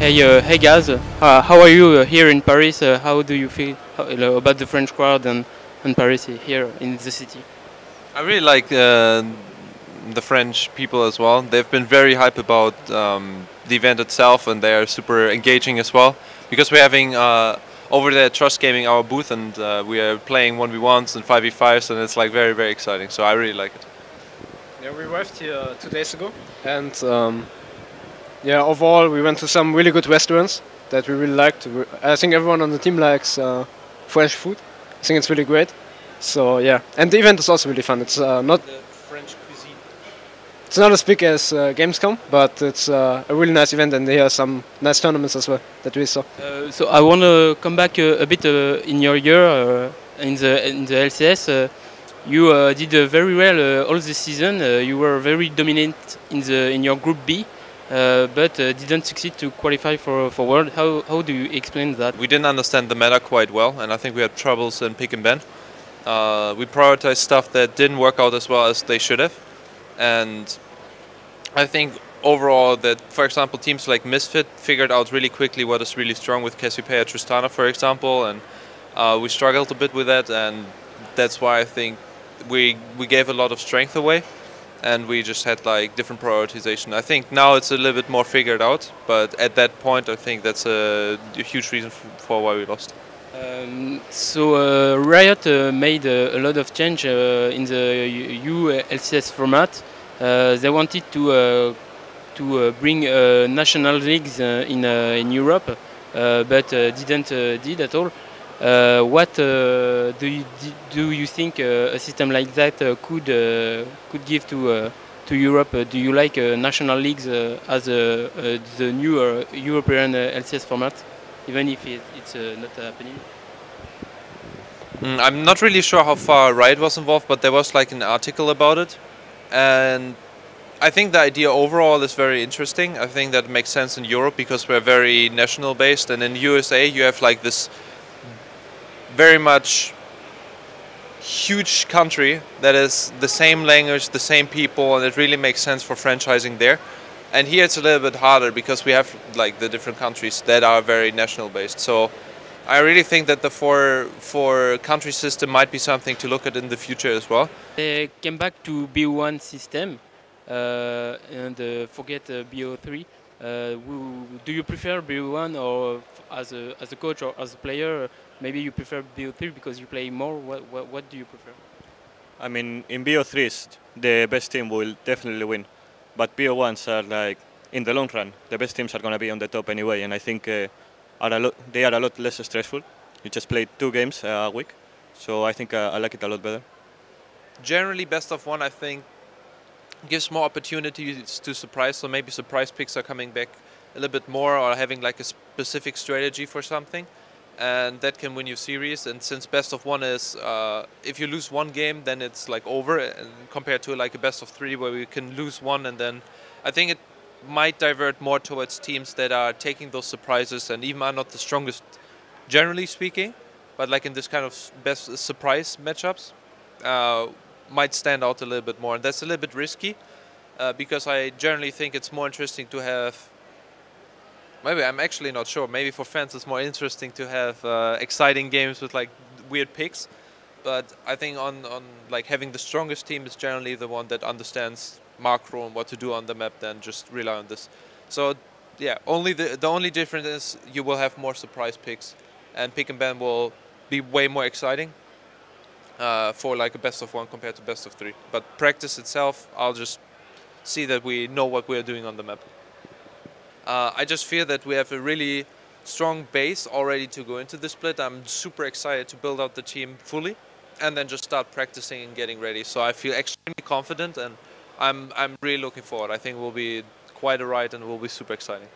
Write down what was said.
Hey guys, how are you here in Paris? How do you feel about the French crowd and Paris here in the city? I really like the French people as well. They've been very hype about the event itself, and they are super engaging as well. Because we're having over there Trust Gaming our booth, and we are playing 1v1s and 5v5s, and it's like very exciting. So I really like it. Yeah, we arrived here 2 days ago, and yeah, overall we went to some really good restaurants that we really liked. I think everyone on the team likes French food. I think it's really great. So yeah, and the event is also really fun. It's not The French cuisine. it's not as big as Gamescom, but it's a really nice event, and there are some nice tournaments as well that we saw. So I want to come back a bit in your year in the LCS. You did very well all this season. You were very dominant in your group B, but didn't succeed to qualify for World. How do you explain that? We didn't understand the meta quite well, and I think we had troubles in pick and ban. We prioritized stuff that didn't work out as well as they should have, and I think overall that, for example, teams like Misfit figured out really quickly what is really strong with Cassiopeia Tristana, for example, and we struggled a bit with that, and that's why I think we gave a lot of strength away, and we just had like different prioritization. I think now it's a little bit more figured out, but at that point I think that's a huge reason for why we lost. So Riot made a lot of change in the LCS format. They wanted to bring national leagues in Europe, but didn't did at all. What do you think a system like that could give to Europe? Do you like national leagues as the new European LCS format, even if it's not happening? I'm not really sure how far Riot was involved, but there was like an article about it, and I think the idea overall is very interesting. I think that makes sense in Europe because we're very national based, and in USA you have like this very much huge country that is the same language, the same people, and it really makes sense for franchising there. And here it's a little bit harder because we have like the different countries that are very national based. So I really think that the four country system might be something to look at in the future as well. They came back to BO1 system and forget BO3. Do you prefer BO1 or as a coach or as a player? Maybe you prefer BO3 because you play more. What do you prefer? I mean, in BO3s, the best team will definitely win. But BO1s are like, in the long run, the best teams are going to be on the top anyway. And I think they are a lot less stressful. You just play 2 games a week. So I think I like it a lot better. Generally, best of one, I think, gives more opportunities to surprise. So maybe surprise picks are coming back a little bit more, or having like a specific strategy for something, and that can win you series. And since best of one is, if you lose one game, then it's like over, and compared to like a best of 3 where we can lose one, and then I think it might divert more towards teams that are taking those surprises and even are not the strongest, generally speaking, but like in this kind of best surprise matchups, might stand out a little bit more, and that's a little bit risky because I generally think it's more interesting to have. Maybe I'm actually not sure. Maybe for fans it's more interesting to have exciting games with like weird picks, but I think on like having the strongest team is generally the one that understands macro and what to do on the map than just rely on this. So yeah, only the only difference is you will have more surprise picks, and pick and ban will be way more exciting for like a best of 1 compared to best of 3. But practice itself, I'll just see that we know what we're doing on the map. I just feel that we have a really strong base already to go into the split. I'm super excited to build out the team fully and then just start practicing and getting ready. So I feel extremely confident, and I'm really looking forward. I think it will be quite a ride and it will be super exciting.